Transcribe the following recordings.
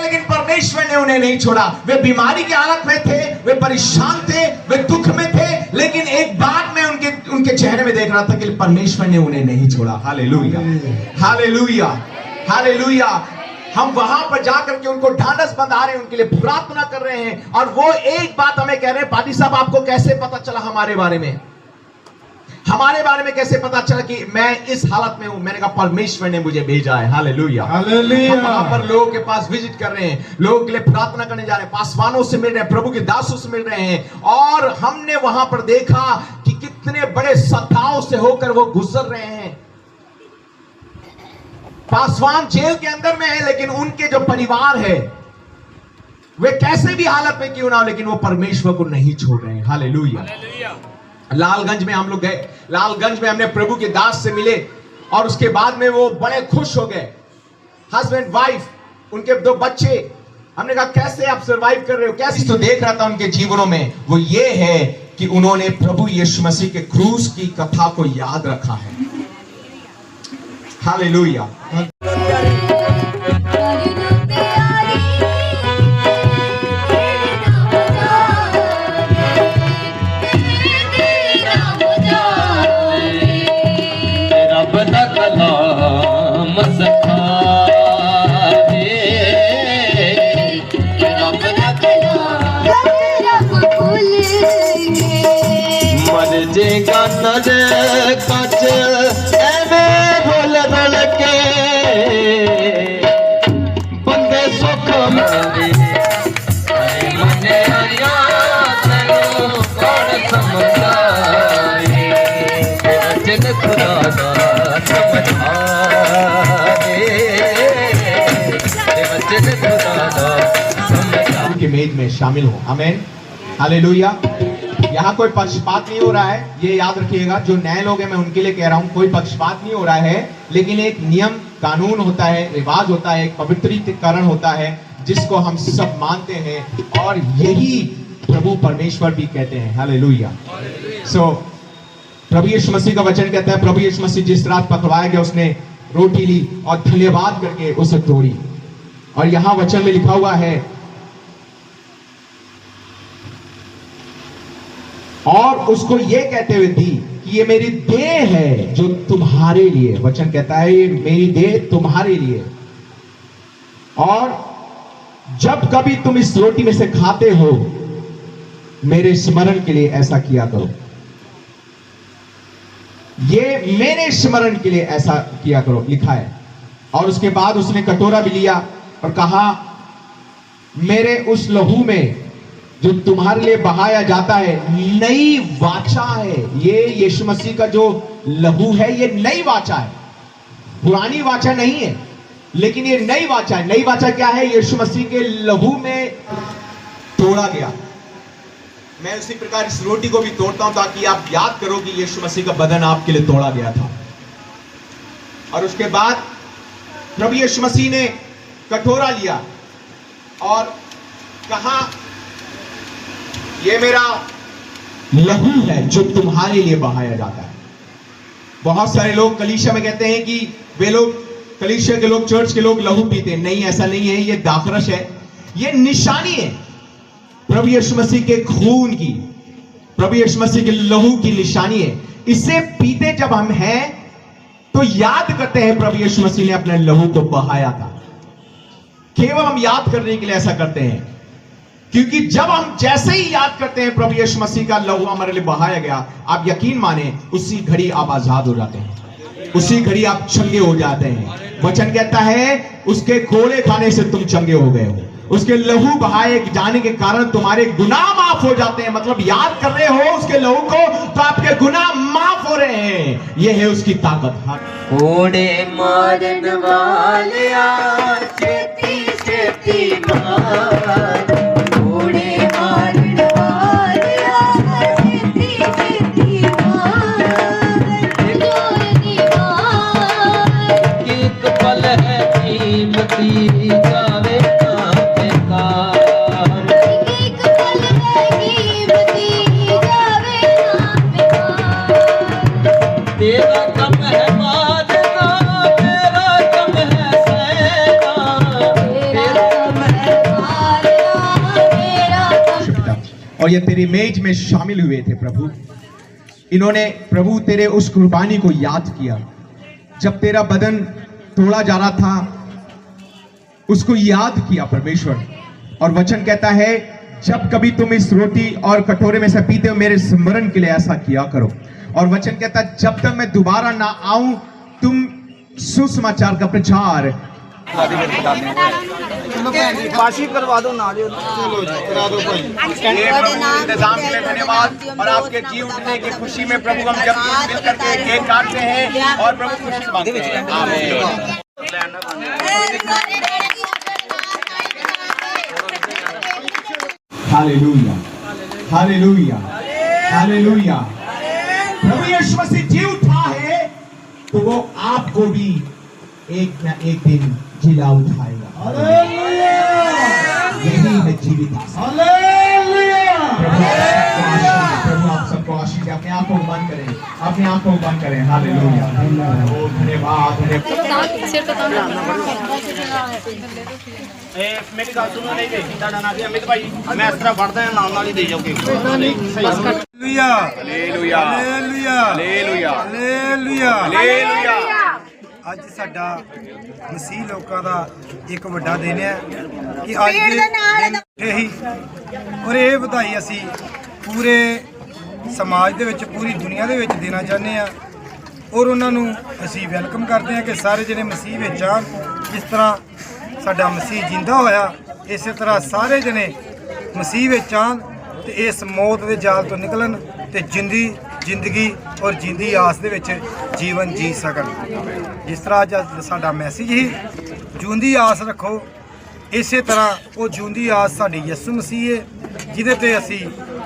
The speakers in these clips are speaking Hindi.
लेकिन परमेश्वर ने उन्हें नहीं छोड़ा। वे बीमारी की हालत में थे, वे परेशान थे, वे दुख में थे, लेकिन एक बात मैं उनके चेहरे में देख रहा था कि परमेश्वर ने उन्हें नहीं छोड़ा। Hallelujah, hallelujah, hallelujah. हम वहां पर जाकर के उनको ढांढस बंधा रहे हैं, उनके लिए प्रार्थना कर रहे हैं, और वो एक बात हमें कह रहे हैं, पादी साहब आपको कैसे पता चला हमारे बारे में? हमारे बारे में कैसे पता चला कि मैं इस हालत में हूं? मैंने कहा परमेश्वर ने मुझे भेजा है। Hallelujah, hallelujah. हम वहां पर लोगों के पास विजिट कर रहे हैं, लोगों के लिए प्रार्थना करने जा रहे हैं, पासवानों से मिल रहे हैं, प्रभु के दासों से मिल रहे हैं, और हमने वहां पर देखा कि कितने बड़े सताओं से होकर वो गुजर रहे हैं। पासवान जेल के अंदर में है, लेकिन उनके जो परिवार है वे कैसे भी हालत में क्यों ना हो, लेकिन वो परमेश्वर को नहीं छोड़ रहे हैं। हालेलुया। लालगंज में हम लोग गए, लालगंज में हमने प्रभु के दास से मिले, और उसके बाद में वो बड़े खुश हो गए। हस्बैंड वाइफ, उनके 2 बच्चे। हमने कहा कैसे आप सरवाइव कर रहे हो, कैसे? तो देख रहा था उनके जीवनों में वो ये है कि उन्होंने प्रभु यीशु मसीह के क्रूस की कथा को याद रखा है। हालेलुया। की मेज में शामिल हो। आमीन, हालेलुया। यहाँ कोई पक्षपात नहीं हो रहा है, ये याद रखिएगा। जो नए लोग हैं मैं उनके लिए कह रहा हूँ, कोई पक्षपात नहीं हो रहा है, लेकिन एक नियम कानून होता है, रिवाज होता है, एक पवित्रीकरण होता है जिसको हम सब मानते हैं, और यही प्रभु परमेश्वर भी कहते हैं। हालेलुया। सो प्रभु यीशु मसीह का वचन कहता है, प्रभु यीशु मसीह जिस रात पकड़वाया गया उसने रोटी ली और धन्यवाद करके उसे तोड़ी, और यहां वचन में लिखा हुआ है, और उसको ये कहते हुए दी कि ये मेरी देह है जो तुम्हारे लिए। वचन कहता है ये मेरी देह तुम्हारे लिए, और जब कभी तुम इस रोटी में से खाते हो मेरे स्मरण के लिए ऐसा किया करो। ये मेरे स्मरण के लिए ऐसा किया करो, लिखा है। और उसके बाद उसने कटोरा भी लिया और कहा, मेरे उस लहू में जो तुम्हारे लिए बहाया जाता है नई वाचा है। ये यीशु मसीह का जो लहू है ये नई वाचा है, पुरानी वाचा नहीं है, लेकिन ये नई वाचा है। नई वाचा क्या है? यीशु मसीह के लहू में तोड़ा गया। मैं उसी प्रकार इस रोटी को भी तोड़ता हूं ताकि आप याद करो कि यीशु मसीह का बदन आपके लिए तोड़ा गया था। और उसके बाद प्रभु यीशु मसीह ने कटोरा लिया और कहा, ये मेरा लहू है जो तुम्हारे लिए बहाया जाता है। बहुत सारे लोग कलीसिया में कहते हैं कि वे लोग, कलीसिया के लोग, चर्च के लोग लहू पीते हैं। नहीं, ऐसा नहीं है। ये दाखरस है, ये निशानी है प्रभु यीशु मसीह के खून की, प्रभु यीशु मसीह के लहू की निशानी है। इसे पीते जब हम हैं तो याद करते हैं प्रभु यीशु मसीह ने अपने लहू को बहाया था। केवल हम याद करने के लिए ऐसा करते हैं, क्योंकि जब हम जैसे ही याद करते हैं प्रभु यीशु मसीह का लहू हमारे लिए बहाया गया, आप यकीन माने उसी घड़ी आप आजाद हो जाते हैं, उसी घड़ी आप चंगे हो जाते हैं। वचन कहता है उसके कोड़े खाने से तुम चंगे हो गए हो, उसके लहू बहाए जाने के कारण तुम्हारे गुनाह माफ हो जाते हैं। मतलब याद कर रहे हो उसके लहू को तो आपके गुनाह माफ हो रहे हैं। यह है उसकी ताकत। कोड़े मारन वालिया छेती छेती मार, कोड़े मारन वालिया छेती छेती मार, जोरनी मार, एक पल है कीमती जावे तेरा कम है मारना, तेरा कम है सहना, और ये तेरी मेज में शामिल हुए थे प्रभु। इन्होंने प्रभु तेरे उस कुर्बानी को याद किया जब तेरा बदन तोड़ा जा रहा था, उसको याद किया परमेश्वर। और वचन कहता है जब कभी तुम इस रोटी और कटोरे में से पीते हो मेरे स्मरण के लिए ऐसा किया करो। और वचन कहता है जब तक मैं दोबारा ना आऊं तुम सुसमाचार का प्रचार। पाशी करवा दो ना, चलो जी करा दो भाई। इंतजाम के लिए धन्यवाद। और आपके जी उठने की खुशी में प्रभु हम जब मिल करके केक काटते हैं और प्रभु खुशी मांगते हैं। आमीन। Hallelujah, hallelujah, hallelujah. प्रभु यीशु मसीह जी उठा है तो वो आपको भी एक न एक दिन जिला उठाएगा। हालेलुया, यही है जीवित आशा। हालेलुया। प्रभु आप सबको आशीष दे। अपने आप को बंद करें, अपने आप को बंद करें। हालेलुया, धन्यवाद, मेरी गल सुनो, नहीं देखी ਤੁਹਾਡਾ ਨਾਂ ਕੀ ਅਮਿਤ ਭਾਈ, ਮੈਂ ਇਸ ਤਰ੍ਹਾਂ ਵੜਦਾ ਹਾਂ ਨਾਲ ਨਾਲ ਹੀ ਦੇ ਜਾਓਗੇ। Hallelujah, hallelujah, hallelujah, hallelujah, hallelujah. ਅੱਜ ਸਾਡਾ ਮਸੀਹ ਲੋਕਾਂ ਦਾ ਇੱਕ ਵੱਡਾ ਦਿਨ ਹੈ ਕਿ ਅੱਜ ਦੇ ਹੀ ਔਰ ਇਹ ਵਧਾਈ ਅਸੀਂ ਪੂਰੇ ਸਮਾਜ ਦੇ ਵਿੱਚ, ਪੂਰੀ ਦੁਨੀਆ ਦੇ ਵਿੱਚ ਦੇਣਾ ਚਾਹੁੰਦੇ ਹਾਂ। ਔਰ ਉਹਨਾਂ ਨੂੰ ਅਸੀਂ ਵੈਲਕਮ ਕਰਦੇ ਹਾਂ ਕਿ ਸਾਰੇ ਜਿਹੜੇ ਮਸੀਹ ਵਿੱਚ ਆਉਣ। ਜਿਸ ਤਰ੍ਹਾਂ ਸਾਡਾ ਮਸੀਹ ਜਿੰਦਾ ਹੋਇਆ, ਇਸੇ ਤਰ੍ਹਾਂ ਸਾਰੇ ਜਣੇ ਮਸੀਹ ਵਿੱਚ ਆਉਣ ਤੇ ਇਸ ਮੌਤ ਦੇ ਜਾਲ ਤੋਂ ਨਿਕਲਣ ਤੇ ਜ਼ਿੰਦਗੀ ਔਰ ਜਿੰਦੀ ਆਸ ਦੇ ਵਿੱਚ ਜੀਵਨ ਜੀ ਸਕਣ। ਜਿਸ ਤਰ੍ਹਾਂ ਅੱਜ ਸਾਡਾ ਮੈਸੇਜ ਹੀ ਜਿਉਂਦੀ ਆਸ ਰੱਖੋ, ਇਸੇ ਤਰ੍ਹਾਂ ਉਹ ਜਿਉਂਦੀ ਆਸ ਸਾਡੀ ਯਿਸੂ ਮਸੀਹ ਹੈ ਜਿਹਦੇ ਤੇ ਅਸੀਂ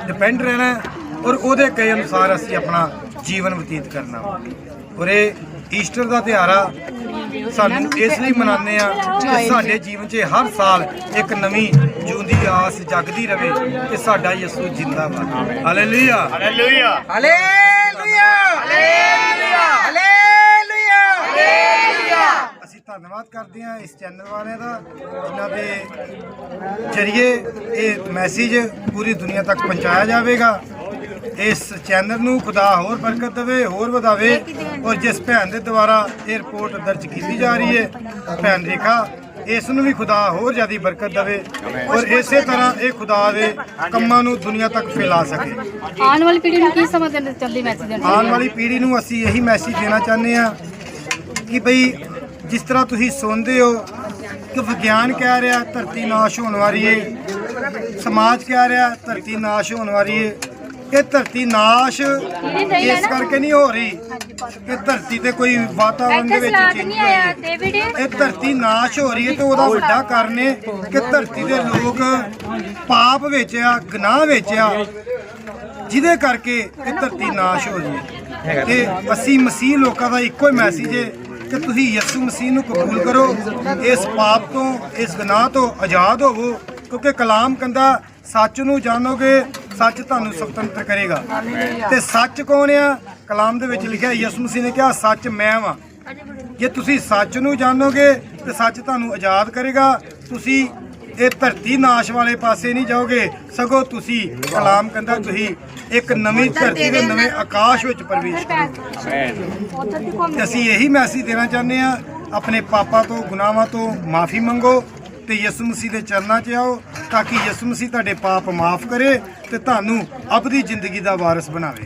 ਡਿਪੈਂਡ ਰਹਿਣਾ ਔਰ ਉਹਦੇ ਕਹੇ ਅਨੁਸਾਰ ਅਸੀਂ ਆਪਣਾ ਜੀਵਨ ਬਤੀਤ ਕਰਨਾ। ਔਰ ਇਹ ਈਸਟਰ ਦਾ ਤਿਉਹਾਰ ਸਾਨੂੰ ਇਸ ਲਈ ਮਨਾਉਂਦੇ ਆ ਕਿ ਸਾਡੇ ਜੀਵਨ 'ਚ ਹਰ ਸਾਲ ਇੱਕ ਨਵੀਂ ਜਿਉਂਦੀ ਆਸ ਜਗਦੀ ਰਵੇ ਕਿ ਸਾਡਾ ਯਿਸੂ ਜਿੰਦਾ ਵਾ। Hallelujah, hallelujah, hallelujah, hallelujah, hallelujah. ਅਸੀਂ ਧੰਨਵਾਦ ਕਰਦੇ ਹਾਂ ਇਸ ਚੈਨਲ ਵਾਲਿਆਂ ਦਾ ਜਿਨ੍ਹਾਂ ਦੇ ਜ਼ਰੀਏ ਇਹ ਮੈਸੇਜ ਪੂਰੀ ਦੁਨੀਆ ਤੱਕ ਪਹੁੰਚਾਇਆ ਜਾਵੇਗਾ। ਇਸ ਚੈਨਲ ਨੂੰ ਖੁਦਾ ਹੋਰ ਬਰਕਤ ਦੇਵੇ, ਹੋਰ ਵਧਾਵੇ। ਔਰ ਜਿਸ ਭੈਣ ਦੇ ਦੁਆਰਾ ਇਹ ਰਿਪੋਰਟ ਦਰਜ ਕੀਤੀ ਜਾ ਰਹੀ ਹੈ, ਭੈਣ ਰੇਖਾ, ਇਸ ਨੂੰ ਵੀ ਖੁਦਾ ਹੋਰ ਜ਼ਿਆਦਾ ਬਰਕਤ ਦੇਵੇ ਔਰ ਇਸੇ ਤਰ੍ਹਾਂ ਇਹ ਖੁਦਾ ਦੇ ਕੰਮਾਂ ਨੂੰ ਦੁਨੀਆ ਤੱਕ ਫੈਲਾ ਸਕੇ। ਆਉਣ ਵਾਲੀ ਪੀੜ੍ਹੀ ਨੂੰ ਕੀ ਸਮਝ ਦੇਣਾ ਚਾਹੁੰਦੇ ਮੈਸੇਜ? ਆਉਣ ਵਾਲੀ ਪੀੜ੍ਹੀ ਨੂੰ ਅਸੀਂ ਇਹੀ ਮੈਸੇਜ ਦੇਣਾ ਚਾਹੁੰਦੇ ਹਾਂ ਕਿ ਭਈ ਜਿਸ ਤਰ੍ਹਾਂ ਤੁਸੀਂ ਸੁਣਦੇ ਹੋ ਕਿ ਵਿਗਿਆਨ ਕਹਿ ਰਿਹਾ ਧਰਤੀ ਨਾਸ਼ ਹੋਣ ਵਾਲੀ ਹੈ, ਸਮਾਜ ਕਹਿ ਰਿਹਾ ਧਰਤੀ ਨਾਸ਼ ਹੋਣ ਵਾਲੀ ਹੈ। ਇਹ ਧਰਤੀ ਨਾਸ਼ ਇਸ ਕਰਕੇ ਨਹੀਂ ਹੋ ਰਹੀ ਕਿ ਧਰਤੀ ਤੇ ਕੋਈ ਵਾਤਾਵਰਣ ਦੇ ਵਿੱਚ ਚੇਂਜ ਹੋਈ। ਇਹ ਧਰਤੀ ਨਾਸ਼ ਹੋ ਰਹੀ ਹੈ ਤੇ ਉਹਦਾ ਵੱਡਾ ਕਾਰਨ ਹੈ ਕਿ ਧਰਤੀ ਦੇ ਲੋਕ ਪਾਪ ਵਿੱਚ ਆ, ਗੁਨਾਹ ਵਿੱਚ ਆ, ਜਿਹਦੇ ਕਰਕੇ ਇਹ ਧਰਤੀ ਨਾਸ਼ ਹੋ ਰਹੀ ਹੈ। ਤੇ ਅਸੀਂ ਮਸੀਹ ਲੋਕਾਂ ਦਾ ਇੱਕੋ ਹੀ ਮੈਸੇਜ ਹੈ ਕਿ ਤੁਸੀਂ ਯਿਸੂ ਮਸੀਹ ਨੂੰ ਕਬੂਲ ਕਰੋ, ਇਸ ਪਾਪ ਤੋਂ, ਇਸ ਗੁਨਾਹ ਤੋਂ ਆਜ਼ਾਦ ਹੋਵੋ, ਕਿਉਂਕਿ ਕਲਾਮ ਕਹਿੰਦਾ ਸੱਚ ਨੂੰ ਜਾਣੋਗੇ, ਸੱਚ ਤੁਹਾਨੂੰ ਸੁਤੰਤਰ ਕਰੇਗਾ। ਤੇ ਸੱਚ ਕੌਣ ਆ? ਕਲਾਮ ਦੇ ਵਿੱਚ ਲਿਖਿਆ, ਯਿਸੂ ਮਸੀਹ ਨੇ ਕਿਹਾ ਸੱਚ ਮੈਂ ਵਾਂ। ਜੇ ਤੁਸੀਂ ਸੱਚ ਨੂੰ ਜਾਣੋਗੇ ਤੇ ਸੱਚ ਤੁਹਾਨੂੰ ਆਜ਼ਾਦ ਕਰੇਗਾ। ਤੁਸੀਂ ਇਹ ਧਰਤੀ ਨਾਸ਼ ਵਾਲੇ ਪਾਸੇ ਨਹੀਂ ਜਾਓਗੇ, ਸਗੋਂ ਤੁਸੀਂ, ਕਲਾਮ ਕਹਿੰਦਾ, ਤੁਸੀਂ ਇੱਕ ਨਵੀਂ ਧਰਤੀ ਦੇ ਨਵੇਂ ਆਕਾਸ਼ ਵਿੱਚ ਪ੍ਰਵੇਸ਼ ਕਰੋਗੇ। ਅਸੀਂ ਇਹੀ ਮੈਸੇਜ ਦੇਣਾ ਚਾਹੁੰਦੇ ਹਾਂ, ਆਪਣੇ ਪਾਪਾਂ ਤੋਂ, ਗੁਨਾਹਾਂ ਤੋਂ ਮਾਫੀ ਮੰਗੋ ਤੇ ਯਿਸੂ ਮਸੀਹ ਦੇ ਚਰਨਾਂ 'ਚ ਆਓ ਤਾਂ ਕਿ ਯਿਸੂ ਮਸੀਹ ਤੁਹਾਡੇ ਪਾਪ ਮਾਫ ਕਰੇ ਤੇ ਤੁਹਾਨੂੰ ਅਬਦੀ ਜ਼ਿੰਦਗੀ ਦਾ ਵਾਰਿਸ ਬਣਾਵੇ।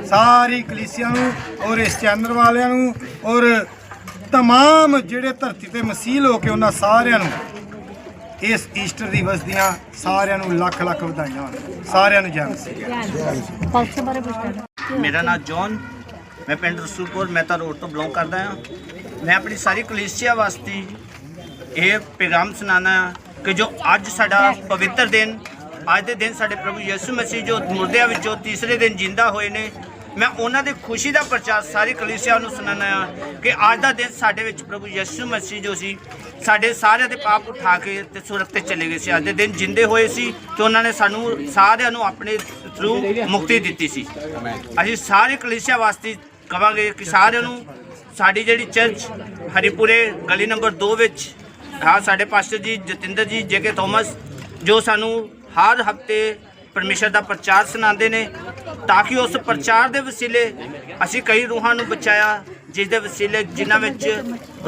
ਸਾਰੀ ਕਲੀਸਿਆ ਨੂੰ ਔਰ ਇਸ ਚੈਨਲ ਵਾਲਿਆਂ ਨੂੰ ਔਰ तमाम ਜਿਹੜੇ ਧਰਤੀ ਤੇ ਮਸੀਹ ਲੋਕ ਹੈ ਉਹਨਾਂ ਸਾਰਿਆਂ ਨੂੰ ਇਸ ਈਸਟਰ ਦਿਵਸ ਦੀਆਂ ਸਾਰਿਆਂ ਨੂੰ ਲੱਖ ਲੱਖ ਵਧਾਈਆਂ ਹੋਣ। ਸਾਰਿਆਂ ਨੂੰ ਜੈ ਮਸੀਹ। ਮੇਰਾ ਨਾਮ ਜੌਨ, ਮੈਂ ਪਿੰਡ ਰਸੂਲਪੁਰ ਮਹਿਤਾ ਰੋਡ ਤੋਂ ਬਿਲੋਂਗ ਕਰਦਾ ਹਾਂ। ਮੈਂ ਆਪਣੀ ਸਾਰੀ ਕਲੀਸਿਆ ਵਾਸਤੇ ਇਹ ਪੈਗਾਮ ਸੁਣਾਉਣਾ ਕਿ ਜੋ ਅੱਜ ਸਾਡਾ ਪਵਿੱਤਰ ਦਿਨ, ਅੱਜ ਦੇ ਦਿਨ ਸਾਡੇ ਪ੍ਰਭੂ ਯਿਸੂ ਮਸੀਹ ਜੋ ਮੁਰਦਿਆਂ ਵਿੱਚੋਂ ਤੀਸਰੇ ਦਿਨ ਜਿੰਦਾ ਹੋਏ ਨੇ, ਮੈਂ ਉਹਨਾਂ ਦੀ ਖੁਸ਼ੀ ਦਾ ਪ੍ਰਚਾਰ ਸਾਰੀ ਕਲੀਸਿਆ ਨੂੰ ਸੁਣਾਉਣਾ ਆ ਕਿ ਅੱਜ ਦਾ ਦਿਨ ਸਾਡੇ ਵਿੱਚ ਪ੍ਰਭੂ ਯਿਸੂ ਮਸੀਹ ਜੋ ਸੀ ਸਾਡੇ ਸਾਰਿਆਂ ਦੇ ਪਾਪ ਉਠਾ ਕੇ ਤੇ ਸੁਰਗ ਤੇ ਚਲੇ ਗਏ ਸੀ। ਅੱਜ ਦੇ ਦਿਨ ਜਿੰਦੇ ਹੋਏ ਸੀ ਤੇ ਉਹਨਾਂ ਨੇ ਸਾਨੂੰ ਸਾਰਿਆਂ ਨੂੰ ਆਪਣੇ ਥਰੂ ਮੁਕਤੀ ਦਿੱਤੀ ਸੀ। ਅਸੀਂ ਸਾਰੇ ਕਲੀਸਿਆ ਵਾਸਤੇ ਕਹਾਂਗੇ ਕਿ ਸਾਰਿਆਂ ਨੂੰ ਸਾਡੀ ਜਿਹੜੀ ਚਰਚ ਹਰੀਪੁਰੇ ਗਲੀ ਨੰਬਰ 2 ਵਿੱਚ ਸਾਡੇ ਪਾਸਟਰ ਜੀ ਜਤਿੰਦਰ ਜੀ ਜੇ ਕੇ ਥੋਮਸ ਜੋ ਸਾਨੂੰ ਹਰ ਹਫਤੇ ਪਰਮੇਸ਼ਰ ਦਾ ਪ੍ਰਚਾਰ ਸੁਣਾਉਂਦੇ ਨੇ ਤਾਂ ਕਿ ਉਸ ਪ੍ਰਚਾਰ ਦੇ ਵਸੀਲੇ ਅਸੀਂ ਕਈ ਰੂਹਾਂ ਨੂੰ ਬਚਾਇਆ, ਜਿਸ ਦੇ ਵਸੀਲੇ ਜਿਨ੍ਹਾਂ ਵਿੱਚ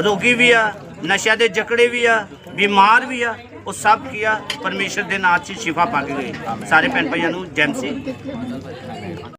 ਰੋਗੀ ਵੀ ਆ, ਨਸ਼ਿਆਂ ਦੇ ਜਕੜੇ ਵੀ ਆ, ਬਿਮਾਰ ਵੀ ਆ, ਉਹ ਸਭ ਕੀਆ ਪਰਮੇਸ਼ਰ ਦੇ ਨਾਂ 'ਚ ਸ਼ਿਫਾ ਪਾ ਕੇ ਗਏ। ਸਾਰੇ ਭੈਣ ਭਾਈਆਂ ਨੂੰ ਜੈ ਮਸੀਹ।